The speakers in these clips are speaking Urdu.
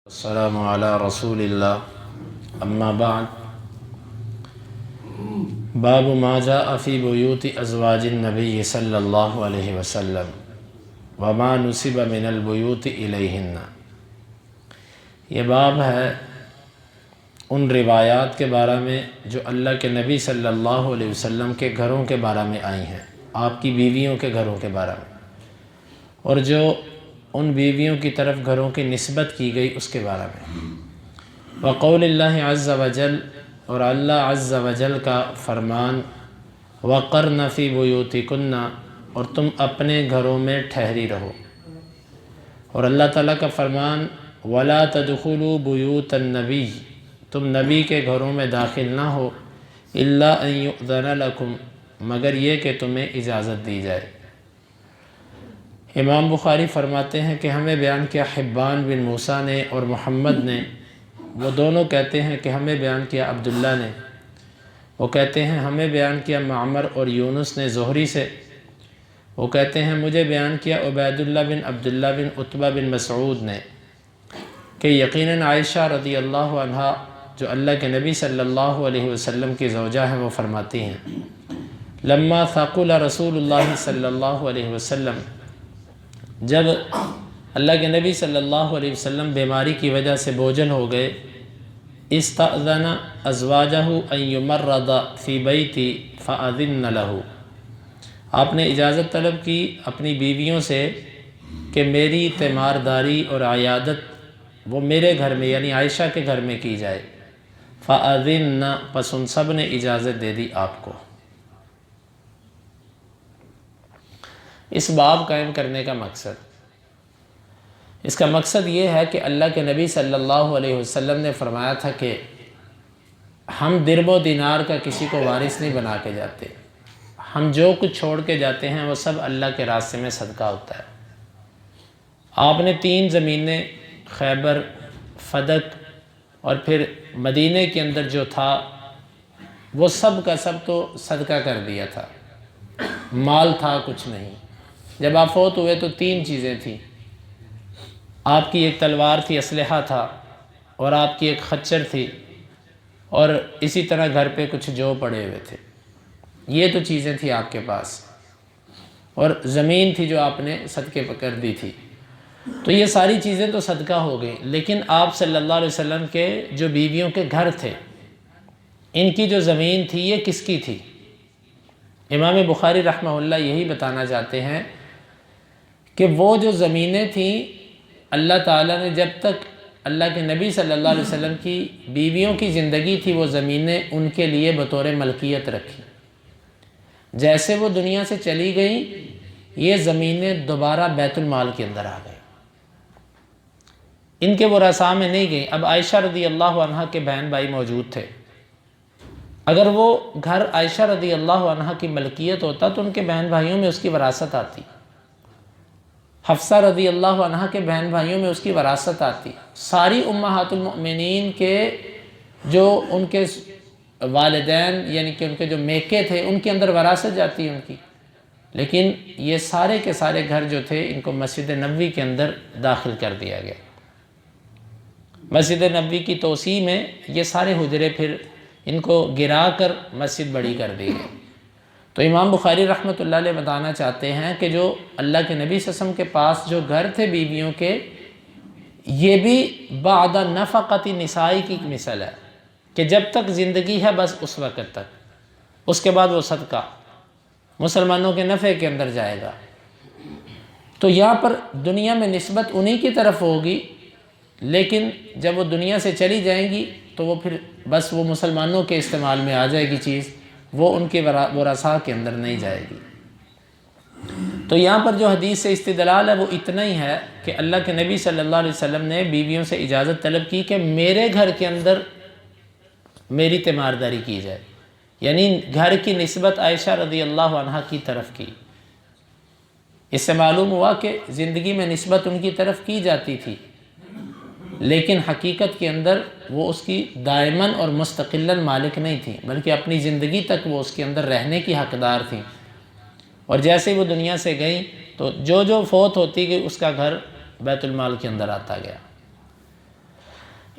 السلام علی رسول اللہ اما بعد باب ما جاء فی بیوت ازواج النبی صلی اللہ علیہ وسلم وما نسب من البیوت الیہن۔ یہ باب ہے ان روایات کے بارے میں جو اللہ کے نبی صلی اللہ علیہ وسلم کے گھروں کے بارے میں آئی ہیں، آپ کی بیویوں کے گھروں کے بارے میں، اور جو ان بیویوں کی طرف گھروں کی نسبت کی گئی اس کے بارے میں۔ وقول اللہ عز وجل، اور اللہ عز وجل کا فرمان، وقرن فی بیوتکن، اور تم اپنے گھروں میں ٹھہری رہو، اور اللہ تعالیٰ کا فرمان، ولا تدخلوا بیوت النبی، تم نبی کے گھروں میں داخل نہ ہو، الا ان یؤذن لکم، مگر یہ کہ تمہیں اجازت دی جائے۔ امام بخاری فرماتے ہیں کہ ہمیں بیان کیا حبان بن موسیٰ نے اور محمد نے، وہ دونوں کہتے ہیں کہ ہمیں بیان کیا عبداللہ نے، وہ کہتے ہیں ہمیں بیان کیا معمر اور یونس نے زہری سے، وہ کہتے ہیں مجھے بیان کیا عبید اللہ بن عبداللہ بن عتبہ بن مسعود نے کہ یقیناً عائشہ رضی اللہ عنہا جو اللہ کے نبی صلی اللہ علیہ وسلم کی زوجہ ہیں، وہ فرماتی ہیں، لما ثقل رسول اللہ صلی اللہ علیہ وسلم، جب اللہ کے نبی صلی اللہ علیہ وسلم بیماری کی وجہ سے بوجھل ہو گئے، استأذن ازواجہ ان یمرض فی بیتی فأذن لہ، آپ نے اجازت طلب کی اپنی بیویوں سے کہ میری تیمارداری اور عیادت وہ میرے گھر میں یعنی عائشہ کے گھر میں کی جائے، فأذن، پس ان سب نے اجازت دے دی آپ کو۔ اس باب قائم کرنے کا مقصد، اس کا مقصد یہ ہے کہ اللہ کے نبی صلی اللہ علیہ وسلم نے فرمایا تھا کہ ہم درم و دینار کا کسی کو وارث نہیں بنا کے جاتے، ہم جو کچھ چھوڑ کے جاتے ہیں وہ سب اللہ کے راستے میں صدقہ ہوتا ہے۔ آپ نے 3 زمینیں خیبر، فدق اور پھر مدینے کے اندر جو تھا وہ سب کا سب تو صدقہ کر دیا تھا، مال تھا کچھ نہیں۔ جب آپ فوت ہوئے تو 3 چیزیں تھیں، آپ کی ایک تلوار تھی، اسلحہ تھا، اور آپ کی ایک خچر تھی، اور اسی طرح گھر پہ کچھ جو پڑے ہوئے تھے۔ یہ تو چیزیں تھیں آپ کے پاس، اور زمین تھی جو آپ نے صدقے پر کر دی تھی۔ تو یہ ساری چیزیں تو صدقہ ہو گئی، لیکن آپ صلی اللہ علیہ وسلم کے جو بیویوں کے گھر تھے، ان کی جو زمین تھی یہ کس کی تھی؟ امام بخاری رحمہ اللہ یہی بتانا چاہتے ہیں کہ وہ جو زمینیں تھیں اللہ تعالیٰ نے جب تک اللہ کے نبی صلی اللہ علیہ وسلم کی بیویوں کی زندگی تھی وہ زمینیں ان کے لیے بطور ملکیت رکھی، جیسے وہ دنیا سے چلی گئیں یہ زمینیں دوبارہ بیت المال کے اندر آ گئیں، ان کے ورثاء میں نہیں گئیں۔ اب عائشہ رضی اللہ عنہا کے بہن بھائی موجود تھے، اگر وہ گھر عائشہ رضی اللہ عنہا کی ملکیت ہوتا تو ان کے بہن بھائیوں میں اس کی وراثت آتی، حفصہ رضی اللہ عنہا کے بہن بھائیوں میں اس کی وراثت آتی، ساری امہات المؤمنین کے جو ان کے والدین یعنی کہ ان کے جو میکے تھے ان کے اندر وراثت جاتی ہے ان کی، لیکن یہ سارے کے سارے گھر جو تھے ان کو مسجد نبوی کے اندر داخل کر دیا گیا۔ مسجد نبوی کی توسیع میں یہ سارے حجرے پھر ان کو گرا کر مسجد بڑی کر دی گئی۔ تو امام بخاری رحمۃ اللہ علیہ بتانا چاہتے ہیں کہ جو اللہ کے نبی صلی اللہ علیہ وسلم کے پاس جو گھر تھے بیویوں کے، یہ بھی بعد نفقۃ نسائی کی مثال ہے کہ جب تک زندگی ہے بس اس وقت تک، اس کے بعد وہ صدقہ مسلمانوں کے نفع کے اندر جائے گا۔ تو یہاں پر دنیا میں نسبت انہی کی طرف ہوگی، لیکن جب وہ دنیا سے چلی جائیں گی تو وہ پھر بس وہ مسلمانوں کے استعمال میں آ جائے گی چیز، وہ ان کے ورثاء کے اندر نہیں جائے گی۔ تو یہاں پر جو حدیث سے استدلال ہے وہ اتنا ہی ہے کہ اللہ کے نبی صلی اللہ علیہ وسلم نے بیویوں سے اجازت طلب کی کہ میرے گھر کے اندر میری تیمارداری کی جائے، یعنی گھر کی نسبت عائشہ رضی اللہ عنہا کی طرف کی۔ اس سے معلوم ہوا کہ زندگی میں نسبت ان کی طرف کی جاتی تھی، لیکن حقیقت کے اندر وہ اس کی دائماً اور مستقلاً مالک نہیں تھی، بلکہ اپنی زندگی تک وہ اس کے اندر رہنے کی حقدار تھیں، اور جیسے وہ دنیا سے گئیں تو جو جو فوت ہوتی گئی اس کا گھر بیت المال کے اندر آتا گیا۔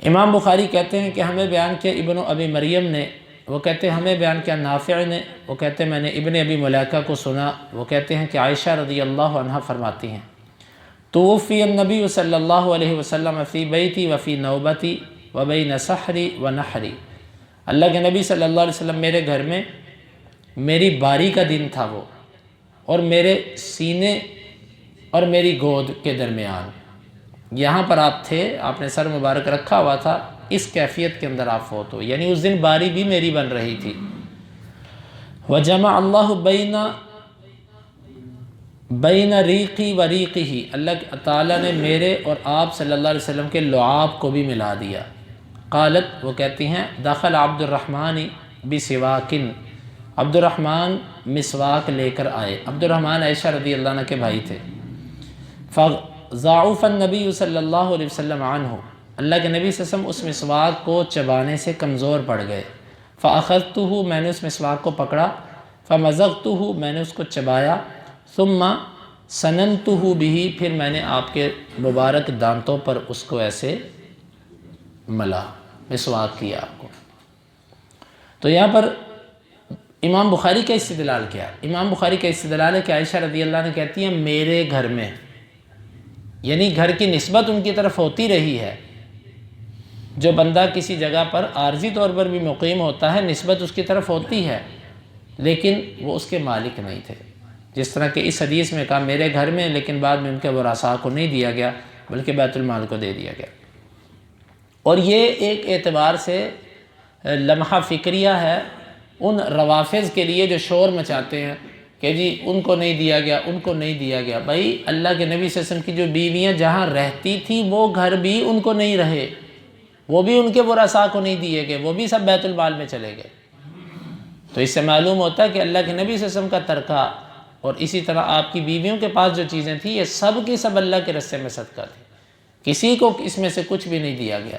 امام بخاری کہتے ہیں کہ ہمیں بیان کیا ابن ابی مریم نے، وہ کہتے ہیں ہمیں بیان کیا نافع نے، وہ کہتے ہیں میں نے ابن ابی ملیکہ کو سنا، وہ کہتے ہیں کہ عائشہ رضی اللہ عنہ فرماتی ہیں توفی النبی صلی اللہ علیہ وسلم فی بیتی وفی نوبتی وبین سحری و نحری، اللہ کے نبی صلی اللہ علیہ وسلم میرے گھر میں میری باری کا دن تھا وہ، اور میرے سینے اور میری گود کے درمیان، یہاں پر آپ تھے، آپ نے سر مبارک رکھا ہوا تھا، اس کیفیت کے اندر آپ فوت ہو، یعنی اس دن باری بھی میری بن رہی تھی۔ وَجَمَعَ اللَّهُ بَيْنَ رِيقِي وَرِيقِهِ، اللہ تعالیٰ نے میرے اور آپ صلی اللہ علیہ وسلم کے لعاب کو بھی ملا دیا۔ قالت، وہ کہتی ہیں دخل عبد الرحمن بسواکن، عبد الرحمن مسواک لے کر آئے، عبد الرحمن عائشہ رضی اللہ عنہ کے بھائی تھے۔ ضعف النبی صلی اللہ علیہ وسلم عنہ، اللہ کے نبی صلی اللہ علیہ وسلم اس مسواک کو چبانے سے کمزور پڑ گئے۔ فاخذتہ، میں نے اس مسواک کو پکڑا، فمزغتہ، میں نے اس کو چبایا، ثم سننتہ بہ، پھر میں نے آپ کے مبارک دانتوں پر اس کو ایسے ملا، مسواک کیا آپ کو۔ تو یہاں پر امام بخاری کا استدلال کیا ہے؟ امام بخاری کا استدلال ہے کہ عائشہ رضی اللہ عنہ کہتی ہیں میرے گھر میں، یعنی گھر کی نسبت ان کی طرف ہوتی رہی ہے۔ جو بندہ کسی جگہ پر عارضی طور پر بھی مقیم ہوتا ہے، نسبت اس کی طرف ہوتی ہے، لیکن وہ اس کے مالک نہیں تھے۔ جس طرح کہ اس حدیث میں کہا میرے گھر میں، لیکن بعد میں ان کے ورثاء کو نہیں دیا گیا بلکہ بیت المال کو دے دیا گیا۔ اور یہ ایک اعتبار سے لمحہ فکریہ ہے ان روافظ کے لیے جو شور مچاتے ہیں کہ جی ان کو نہیں دیا گیا، ان کو نہیں دیا گیا۔ بھائی اللہ کے نبی صلی اللہ علیہ وسلم کی جو بیویاں جہاں رہتی تھی وہ گھر بھی ان کو نہیں رہے، وہ بھی ان کے ورثاء کو نہیں دیے گئے، وہ بھی سب بیت المال میں چلے گئے۔ تو اس سے معلوم ہوتا ہے کہ اللہ کے نبی صلی اللہ علیہ وسلم کا ترکہ اور اسی طرح آپ کی بیویوں کے پاس جو چیزیں تھیں یہ سب کی سب اللہ کے رستے میں صدقہ تھی، کسی کو اس میں سے کچھ بھی نہیں دیا گیا۔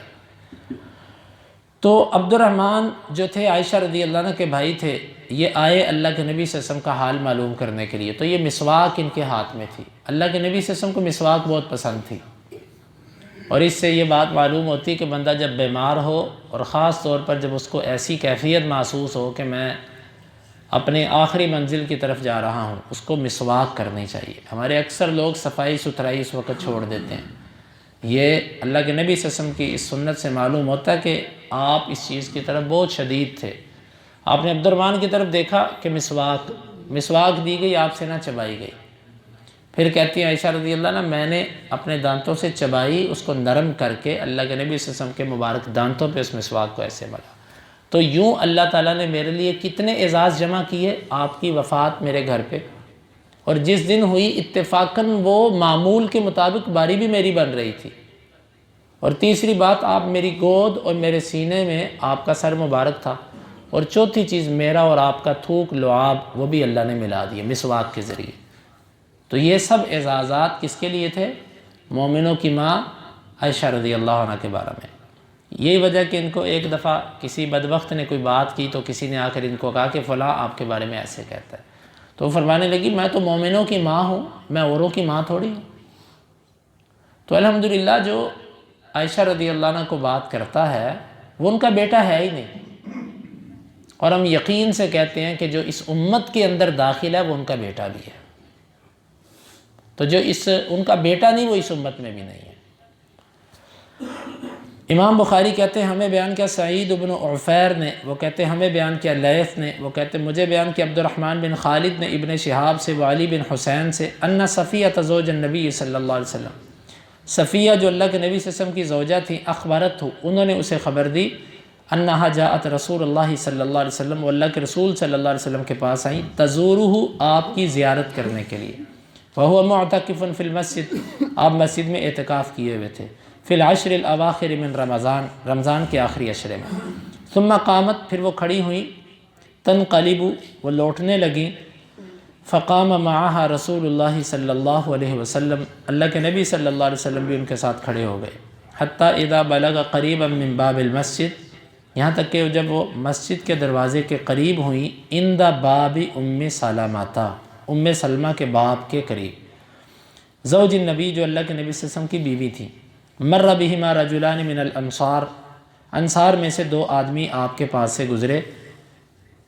تو عبد الرحمن جو تھے عائشہ رضی اللہ عنہ کے بھائی تھے، یہ آئے اللہ کے نبی صلی اللہ علیہ وسلم کا حال معلوم کرنے کے لیے۔ تو یہ مسواک ان کے ہاتھ میں تھی، اللہ کے نبی صلی اللہ علیہ وسلم کو مسواک بہت پسند تھی، اور اس سے یہ بات معلوم ہوتی کہ بندہ جب بیمار ہو اور خاص طور پر جب اس کو ایسی کیفیت محسوس ہو کہ میں اپنے آخری منزل کی طرف جا رہا ہوں، اس کو مسواک کرنی چاہیے۔ ہمارے اکثر لوگ صفائی ستھرائی اس وقت چھوڑ دیتے ہیں۔ یہ اللہ کے نبی صلی اللہ علیہ وسلم کی اس سنت سے معلوم ہوتا ہے کہ آپ اس چیز کی طرف بہت شدید تھے۔ آپ نے عبد الرحمن کی طرف دیکھا کہ مسواک دی گئی، آپ سے نہ چبائی گئی۔ پھر کہتی ہیں عائشہ رضی اللہ عنہ میں نے اپنے دانتوں سے چبائی، اس کو نرم کر کے اللہ کے نبی صلی اللہ علیہ وسلم کے مبارک دانتوں پہ اس مسواک کو ایسے ملا۔ تو یوں اللہ تعالیٰ نے میرے لیے کتنے اعزاز جمع کیے، آپ کی وفات میرے گھر پہ، اور جس دن ہوئی اتفاقاً وہ معمول کے مطابق باری بھی میری بن رہی تھی، اور تیسری بات آپ میری گود اور میرے سینے میں آپ کا سر مبارک تھا، اور چوتھی چیز میرا اور آپ کا تھوک لعاب وہ بھی اللہ نے ملا دیے مسواک کے ذریعے۔ تو یہ سب اعزازات کس کے لیے تھے؟ مومنوں کی ماں عائشہ رضی اللہ عنہ کے بارے میں۔ یہی وجہ کہ ان کو ایک دفعہ کسی بدبخت نے کوئی بات کی تو کسی نے آ کر ان کو کہا کہ فلاں آپ کے بارے میں ایسے کہتا ہے، تو وہ فرمانے لگی میں تو مومنوں کی ماں ہوں، میں اوروں کی ماں تھوڑی ہوں۔ تو الحمدللہ جو عائشہ رضی اللہ عنہ کو بات کرتا ہے وہ ان کا بیٹا ہے ہی نہیں، اور ہم یقین سے کہتے ہیں کہ جو اس امت کے اندر داخل ہے وہ ان کا بیٹا بھی ہے۔ تو جو ان کا بیٹا نہیں وہ اس امت میں بھی نہیں ہے۔ امام بخاری کہتے ہیں ہمیں بیان کیا سعید بن عفیر نے، وہ کہتے ہیں ہمیں بیان کیا لیث نے، وہ کہتے ہیں مجھے بیان کیا عبد الرحمن بن خالد نے ابن شہاب سے، وعلی بن حسین سے، ان صفیہ زوج النبی صلی اللہ علیہ وسلم، صفیہ جو اللہ کے نبی صلی اللہ علیہ وسلم کی زوجہ تھیں، اخبرت ہو، انہوں نے اسے خبر دی، انہا جاءت رسول اللہ صلی اللہ علیہ وسلم، وہ اللہ کے رسول صلی اللہ علیہ وسلم کے پاس آئیں، تزورہ، آپ کی زیارت کرنے کے لیے، وہو معتکف فی المسجد، آپ مسجد میں اعتکاف کیے ہوئے تھے، فی العشر الاواخر من رمضان، رمضان کے آخری عشرے میں، ثم قامت، پھر وہ کھڑی ہوئیں، تنقلب، وہ لوٹنے لگیں، فقام معها رسول اللہ صلی اللہ علیہ وسلم، اللہ کے نبی صلی اللہ علیہ وسلم بھی ان کے ساتھ کھڑے ہو گئے، حتی اذا بلغ قریبا من باب المسجد، یہاں تک کہ جب وہ مسجد کے دروازے کے قریب ہوئیں، عند باب ام سلمہ، ام سلمہ کے باب کے قریب، زوج النبی جو اللہ کے نبی صلی اللہ علیہ وسلم کی بیوی تھی، مر بہما رجلان من الانصار، انصار میں سے دو آدمی آپ کے پاس سے گزرے،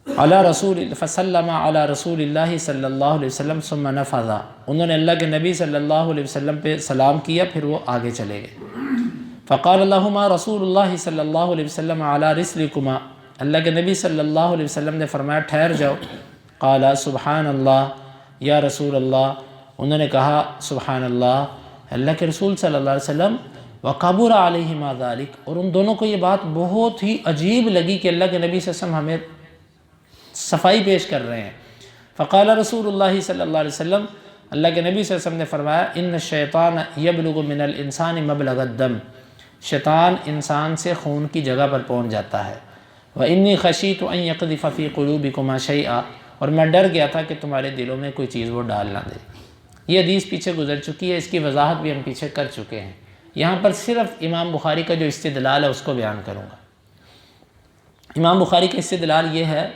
فسلم علی رسول اللہ صلی اللہ علیہ وسلم ثم نفذ، انہوں نے اللہ کے نبی صلی اللہ علیہ وسلم پہ سلام کیا، پھر وہ آگے چلے گئے۔ فقال لہما رسول اللہ صلی اللہ علیہ وسلم علی رسلکما، اللہ کے نبی صلی اللہ علیہ وسلم نے فرمایا ٹھہر جاؤ۔ قال سبحان اللہ یا رسول اللہ، انہوں نے کہا سبحان اللہ اللہ کے رسول صلی اللہ علیہ وسلم۔ وقبر علیہما ذلک، اور ان دونوں کو یہ بات بہت ہی عجیب لگی کہ اللہ کے نبی صلی اللہ علیہ وسلم ہمیں صفائی پیش کر رہے ہیں۔ فقال رسول اللہ صلی اللہ علیہ وسلم، اللہ کے نبی صلی اللہ علیہ وسلم نے فرمایا ان الشیطان یبلغ من الانسان مبلغ الدم، شیطان انسان سے خون کی جگہ پر پہنچ جاتا ہے۔ وانی خشیت ان یقذف فی قلوبکما شیئا، اور میں ڈر گیا تھا کہ تمہارے دلوں میں کوئی چیز وہ ڈال نہ دے۔ یہ حدیث پیچھے گزر چکی ہے، اس کی وضاحت بھی ہم پیچھے کر چکے ہیں، یہاں پر صرف امام بخاری کا جو استدلال ہے اس کو بیان کروں گا۔ امام بخاری کا استدلال یہ ہے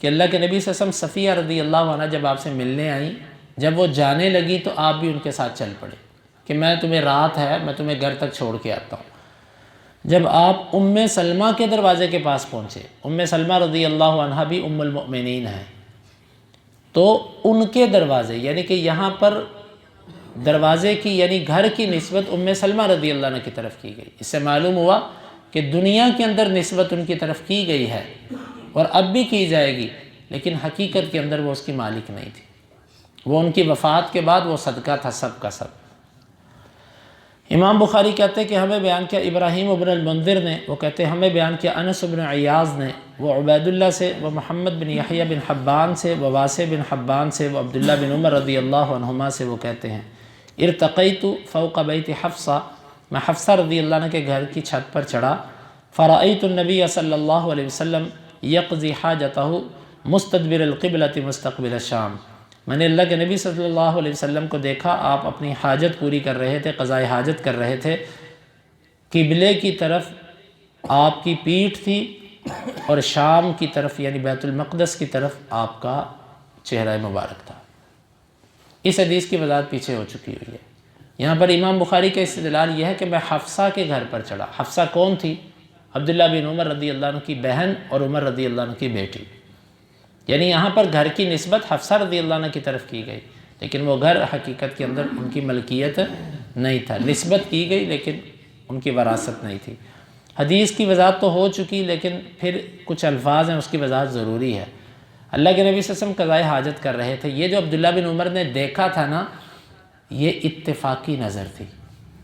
کہ اللہ کے نبی صلی اللہ علیہ وسلم صفیہ رضی اللہ عنہ جب آپ سے ملنے آئیں، جب وہ جانے لگی تو آپ بھی ان کے ساتھ چل پڑے کہ میں تمہیں رات ہے، میں تمہیں گھر تک چھوڑ کے آتا ہوں۔ جب آپ ام سلمہ کے دروازے کے پاس پہنچے، ام سلمہ رضی اللہ عنہ بھی ام المؤمنین ہیں، تو ان کے دروازے یعنی کہ یہاں پر دروازے کی یعنی گھر کی نسبت ام سلمہ رضی اللہ عنہ کی طرف کی گئی۔ اس سے معلوم ہوا کہ دنیا کے اندر نسبت ان کی طرف کی گئی ہے اور اب بھی کی جائے گی، لیکن حقیقت کے اندر وہ اس کی مالک نہیں تھی، وہ ان کی وفات کے بعد وہ صدقہ تھا سب کا سب۔ امام بخاری کہتے ہیں کہ ہمیں بیان کیا ابراہیم ابن المنذر نے، وہ کہتے ہیں ہمیں بیان کیا انس بن عیاض نے، وہ عبید اللہ سے، وہ محمد بن یحییٰ بن حبان سے، وہ واسع بن حبان سے، وہ عبداللہ بن عمر رضی اللہ عنہما سے، وہ کہتے ہیں ارتقیت فوق بیت حفصہ، میں حفصہ رضی اللہ عنہ کے گھر کی چھت پر چڑھا، فرأیت النبی صلی اللہ علیہ وسلم یقضی حاجتہ مستدبر القبلۃ مستقبل الشام، میں نے اللہ کے نبی صلی اللہ علیہ وسلم کو دیکھا آپ اپنی حاجت پوری کر رہے تھے، قضائے حاجت کر رہے تھے، قبلے کی طرف آپ کی پیٹھ تھی اور شام کی طرف یعنی بیت المقدس کی طرف آپ کا چہرہ مبارک تھا۔ اس حدیث کی وضاحت پیچھے ہو چکی ہوئی ہے۔ یہاں پر امام بخاری کا استدلال یہ ہے کہ میں حفصہ کے گھر پر چڑھا۔ حفصہ کون تھی؟ عبداللہ بن عمر رضی اللہ عنہ کی بہن اور عمر رضی اللہ عنہ کی بیٹی، یعنی یہاں پر گھر کی نسبت حفصہ رضی اللہ عنہ کی طرف کی گئی، لیکن وہ گھر حقیقت کے اندر ان کی ملکیت نہیں تھا، نسبت کی گئی لیکن ان کی وراثت نہیں تھی۔ حدیث کی وضاحت تو ہو چکی، لیکن پھر کچھ الفاظ ہیں اس کی وضاحت ضروری ہے۔ اللہ کے نبی صلی اللہ علیہ وسلم قضائے حاجت کر رہے تھے، یہ جو عبداللہ بن عمر نے دیکھا تھا نا، یہ اتفاقی نظر تھی۔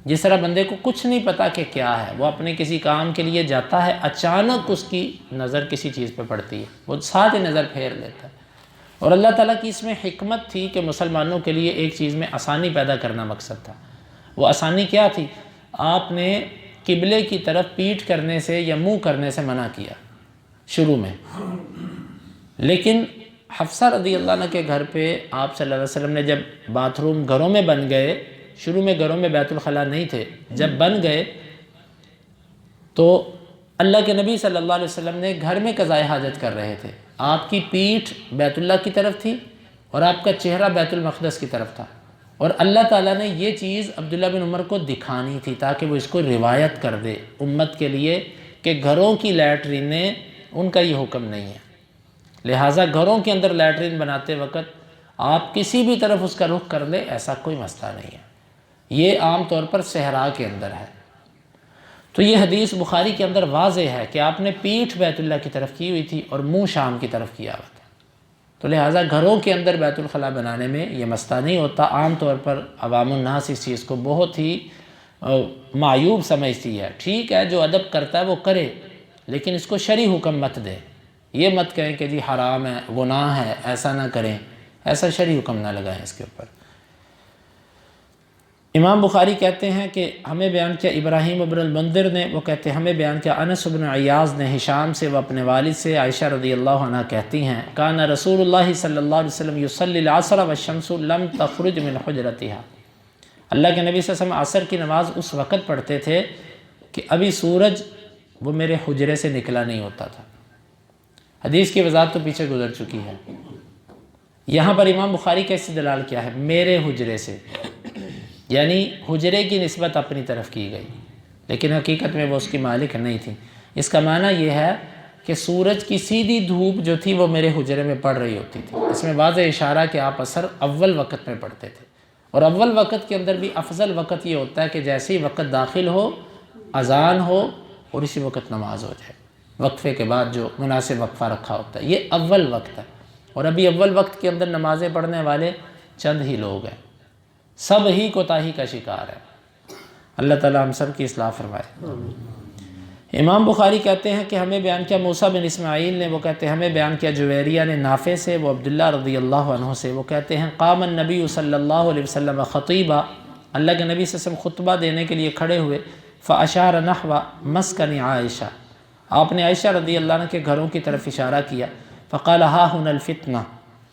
جس طرح بندے کو کچھ نہیں پتا کہ کیا ہے، وہ اپنے کسی کام کے لیے جاتا ہے، اچانک اس کی نظر کسی چیز پہ پڑتی ہے، وہ ساتھ ہی نظر پھیر لیتا ہے۔ اور اللہ تعالیٰ کی اس میں حکمت تھی کہ مسلمانوں کے لیے ایک چیز میں آسانی پیدا کرنا مقصد تھا۔ وہ آسانی کیا تھی؟ آپ نے قبلے کی طرف پیٹھ کرنے سے یا منہ کرنے سے منع کیا شروع میں، لیکن حفصہ رضی اللہ عنہ کے گھر پہ آپ صلی اللہ علیہ وسلم نے جب باتھ روم گھروں میں بن گئے، شروع میں گھروں میں بیت الخلاء نہیں تھے، جب بن گئے تو اللہ کے نبی صلی اللہ علیہ وسلم نے گھر میں قضائے حاجت کر رہے تھے، آپ کی پیٹھ بیت اللہ کی طرف تھی اور آپ کا چہرہ بیت المقدس کی طرف تھا، اور اللہ تعالیٰ نے یہ چیز عبداللہ بن عمر کو دکھانی تھی تاکہ وہ اس کو روایت کر دے امت کے لیے کہ گھروں کی لیٹرینیں ان کا یہ حکم نہیں ہے، لہٰذا گھروں کے اندر لیٹرین بناتے وقت آپ کسی بھی طرف اس کا رخ کر لیں ایسا کوئی مسئلہ نہیں ہے، یہ عام طور پر صحرا کے اندر ہے۔ تو یہ حدیث بخاری کے اندر واضح ہے کہ آپ نے پیٹھ بیت اللہ کی طرف کی ہوئی تھی اور منہ شام کی طرف کیا ہوا تھا، تو لہٰذا گھروں کے اندر بیت الخلاء بنانے میں یہ مسئلہ نہیں ہوتا۔ عام طور پر عوام الناس اس چیز کو بہت ہی معیوب سمجھتی ہے۔ ٹھیک ہے، جو ادب کرتا ہے وہ کرے، لیکن اس کو شرعی حکم مت دے، یہ مت کہیں کہ جی حرام ہے، گناہ ہے، ایسا نہ کریں، ایسا شرعی حکم نہ لگائیں اس کے اوپر۔ امام بخاری کہتے ہیں کہ ہمیں بیان کیا ابراہیم ابن المنذر نے، وہ کہتے ہیں ہمیں بیان کیا انس بن عیاض نے ہشام سے، وہ اپنے والد سے، عائشہ رضی اللہ عنہ کہتی ہیں کان رسول اللہ صلی اللہ علیہ وسلم یصلی العصر والشمس لم تخرج من حجرتها، اللہ کے نبی صلی اللہ علیہ وسلم عصر کی نماز اس وقت پڑھتے تھے کہ ابھی سورج وہ میرے حجرے سے نکلا نہیں ہوتا تھا۔ حدیث کی وضاحت تو پیچھے گزر چکی ہے۔ یہاں پر امام بخاری کا استدلال کیا ہے؟ میرے حجرے سے، یعنی حجرے کی نسبت اپنی طرف کی گئی، لیکن حقیقت میں وہ اس کی مالک نہیں تھی۔ اس کا معنی یہ ہے کہ سورج کی سیدھی دھوپ جو تھی وہ میرے حجرے میں پڑ رہی ہوتی تھی۔ اس میں واضح اشارہ کہ آپ عصر اول وقت میں پڑھتے تھے، اور اول وقت کے اندر بھی افضل وقت یہ ہوتا ہے کہ جیسے ہی وقت داخل ہو، اذان ہو اور اسی وقت نماز ہو جائے، وقفے کے بعد جو مناسب وقفہ رکھا ہوتا ہے، یہ اول وقت ہے۔ اور ابھی اول وقت کے اندر نمازیں پڑھنے والے چند ہی لوگ ہیں، سب ہی کوتاہی کا شکار ہے۔ اللہ تعالی ہم سب کی اصلاح فرمائے۔ امام بخاری کہتے ہیں کہ ہمیں بیان کیا موسیٰ بن اسماعیل نے، وہ کہتے ہیں ہمیں بیان کیا جویریہ نے نافع سے، وہ عبداللہ رضی اللہ عنہ سے، وہ کہتے ہیں قام النبی صلی اللہ علیہ وسلم خطیبہ، اللہ کے نبی صلی اللہ علیہ وسلم خطبہ دینے کے لیے کھڑے ہوئے، فاشار نحو مسکن عائشہ، آپ نے عائشہ رضی اللہ عنہ کے گھروں کی طرف اشارہ کیا، فقال ہا ہن الفتنہ،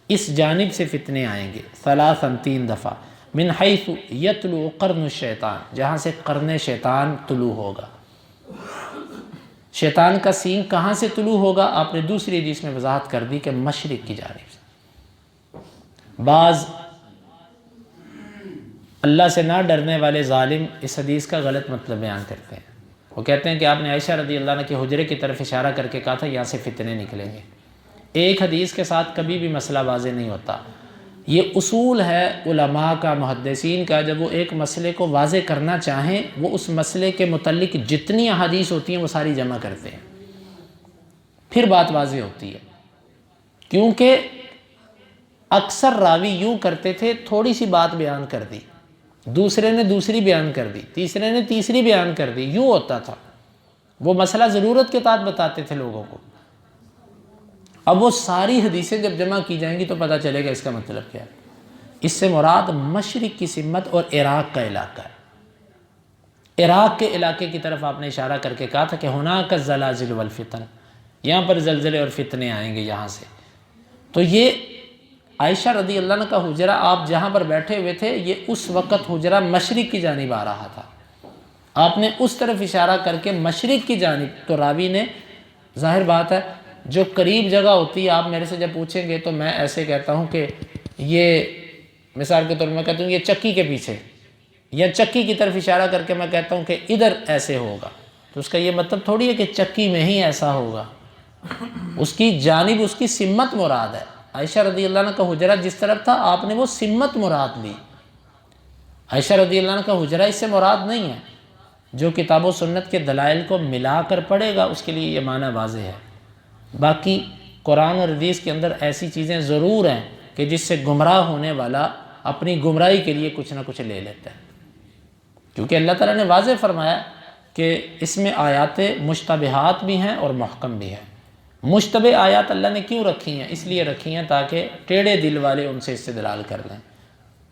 اس جانب سے فتنے آئیں گے، ثلاثاً 3 دفعہ، من حیث یطلع قرن الشیطان، جہاں سے قرن شیطان طلوع ہوگا۔ شیطان کا سینگ کہاں سے طلوع ہوگا؟ آپ نے دوسری حدیث میں وضاحت کر دی کہ مشرق کی جانب سے۔ بعض اللہ سے نہ ڈرنے والے ظالم اس حدیث کا غلط مطلب بیان کرتے ہیں، وہ کہتے ہیں کہ آپ نے عائشہ رضی اللہ عنہ کے حجرے کی طرف اشارہ کر کے کہا تھا یہاں سے فتنے نکلیں گے۔ ایک حدیث کے ساتھ کبھی بھی مسئلہ واضح نہیں ہوتا، یہ اصول ہے علماء کا، محدثین کا، جب وہ ایک مسئلے کو واضح کرنا چاہیں وہ اس مسئلے کے متعلق جتنی احادیث ہوتی ہیں وہ ساری جمع کرتے ہیں، پھر بات واضح ہوتی ہے۔ کیونکہ اکثر راوی یوں کرتے تھے، تھوڑی سی بات بیان کر دی، دوسرے نے دوسری بیان کر دی، تیسرے نے تیسری بیان کر دی، یوں ہوتا تھا۔ وہ مسئلہ ضرورت کے تحت بتاتے تھے لوگوں کو۔ اب وہ ساری حدیثیں جب جمع کی جائیں گی تو پتہ چلے گا اس کا مطلب کیا ہے۔ اس سے مراد مشرق کی سمت اور عراق کا علاقہ ہے۔ عراق کے علاقے کی طرف آپ نے اشارہ کر کے کہا تھا کہ ہناک الزلازل والفتن، یہاں پر زلزلے اور فتنے آئیں گے یہاں سے۔ تو یہ عائشہ رضی اللہ عنہ کا حجرہ آپ جہاں پر بیٹھے ہوئے تھے، یہ اس وقت حجرہ مشرق کی جانب آ رہا تھا، آپ نے اس طرف اشارہ کر کے مشرق کی جانب، تو راوی نے، ظاہر بات ہے جو قریب جگہ ہوتی ہے، آپ میرے سے جب پوچھیں گے تو میں ایسے کہتا ہوں کہ یہ مثال کے طور پر میں کہتا ہوں یہ چکی کے پیچھے، یا چکی کی طرف اشارہ کر کے میں کہتا ہوں کہ ادھر ایسے ہوگا، تو اس کا یہ مطلب تھوڑی ہے کہ چکی میں ہی ایسا ہوگا، اس کی جانب، اس کی سمت مراد ہے۔ عائشہ رضی اللہ عنہ کا حجرہ جس طرف تھا آپ نے وہ سمت مراد لی، عائشہ رضی اللہ عنہ کا حجرہ اس سے مراد نہیں ہے۔ جو کتاب و سنت کے دلائل کو ملا کر پڑھے گا اس کے لیے یہ معنی واضح ہے۔ باقی قرآن اور حدیث کے اندر ایسی چیزیں ضرور ہیں کہ جس سے گمراہ ہونے والا اپنی گمراہی کے لیے کچھ نہ کچھ لے لیتا ہے، کیونکہ اللہ تعالیٰ نے واضح فرمایا کہ اس میں آیات مشتبہات بھی ہیں اور محکم بھی ہیں۔ مشتبہ آیات اللہ نے کیوں رکھی ہیں؟ اس لیے رکھی ہیں تاکہ ٹیڑھے دل والے ان سے استدلال کر لیں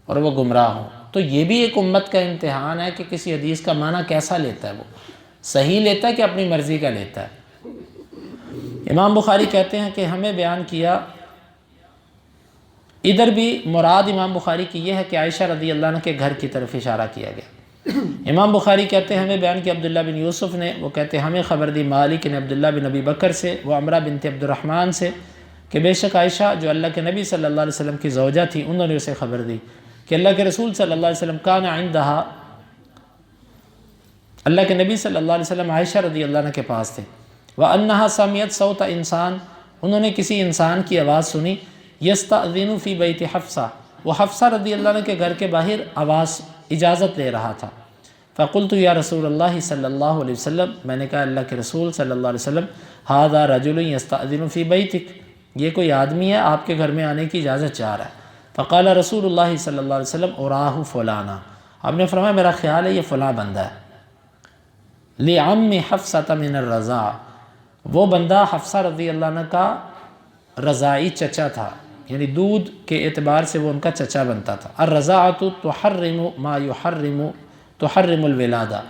اور وہ گمراہ ہوں۔ تو یہ بھی ایک امت کا امتحان ہے کہ کسی حدیث کا معنی کیسا لیتا ہے، وہ صحیح لیتا ہے کہ اپنی مرضی کا لیتا ہے۔ امام بخاری کہتے ہیں کہ ہمیں بیان کیا، ادھر بھی مراد امام بخاری کی یہ ہے کہ عائشہ رضی اللہ عنہ کے گھر کی طرف اشارہ کیا گیا۔ امام بخاری کہتے ہیں ہمیں بیان کیا عبداللہ بن یوسف نے، وہ کہتے ہیں ہمیں خبر دی مالک نے عبداللہ بن ابی بکر سے، وہ عمرہ بنت عبد الرحمن سے، کہ بے شک عائشہ جو اللہ کے نبی صلی اللہ علیہ وسلم کی زوجہ تھی، انہوں نے اسے خبر دی کہ اللہ کے رسول صلی اللہ علیہ وسلم کان عندہا، اللہ کے نبی صلی اللہ علیہ وسلم عائشہ رضی اللہ عنہ کے پاس تھے، وَأَنَّهَا سَمِعَتْ صَوْتَ انسان، انہوں نے کسی انسان کی آواز سنی، يَسْتَأْذِنُ فِي بَيْتِ حفصہ، وہ حفصہ رضی اللہ عنہ کے گھر کے باہر آواز اجازت لے رہا تھا۔ فَقُلْتُ يَا رسول اللہ صلی اللہ علیہ وسلم، میں نے کہا اللہ کے رسول صلی اللہ علیہ وسلم، هَذَا رَجُلٌ يَسْتَأْذِنُ فِي بَيْتِكَ، یہ کوئی آدمی ہے آپ کے گھر میں آنے کی اجازت چاہ رہا ہے۔ فقال رسول اللہ صلی اللہ علیہ وسلم اراہ فلانا، آپ نے فرمایا میرا خیال ہے یہ فلاں بندہ ہے۔ لعم حفصہ من الرضاع، وہ بندہ حفصہ رضی اللہ عنہ کا رضاعی چچا تھا، یعنی دودھ کے اعتبار سے وہ ان کا چچا بنتا تھا۔ الرضاعۃ تحرم ما تحرم الولادہ،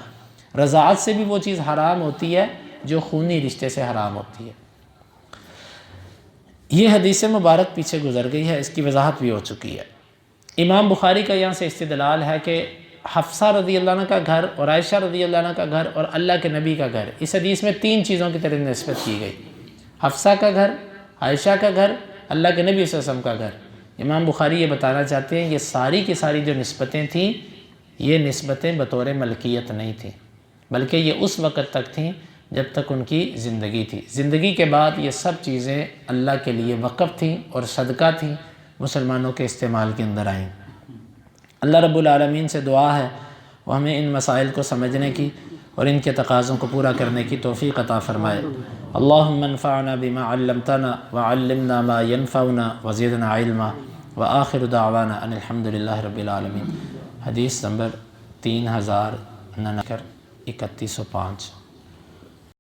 رضاعت سے بھی وہ چیز حرام ہوتی ہے جو خونی رشتے سے حرام ہوتی ہے۔ یہ حدیث مبارک پیچھے گزر گئی ہے، اس کی وضاحت بھی ہو چکی ہے۔ امام بخاری کا یہاں سے استدلال ہے کہ حفصہ رضی اللہ عنہ کا گھر اور عائشہ رضی اللہ عنہ کا گھر اور اللہ کے نبی کا گھر، اس حدیث میں 3 چیزوں کی طرف نسبت کی گئی، حفصہ کا گھر، عائشہ کا گھر، اللہ کے نبی صلی اللہ علیہ وسلم کا گھر۔ امام بخاری یہ بتانا چاہتے ہیں یہ ساری کی ساری جو نسبتیں تھیں یہ نسبتیں بطور ملکیت نہیں تھیں، بلکہ یہ اس وقت تک تھیں جب تک ان کی زندگی تھی۔ زندگی کے بعد یہ سب چیزیں اللہ کے لیے وقف تھیں اور صدقہ تھیں، مسلمانوں کے استعمال کے اندر آئیں۔ اللہ رب العالمین سے دعا ہے وہ ہمیں ان مسائل کو سمجھنے کی اور ان کے تقاضوں کو پورا کرنے کی توفیق عطا فرمائے۔ اللہم انفعنا بما علمتنا وعلمنا ما ينفعنا وزدنا علما وآخر دعوانا ان الحمدللہ رب العالمین۔ حدیث نمبر 3039 3105۔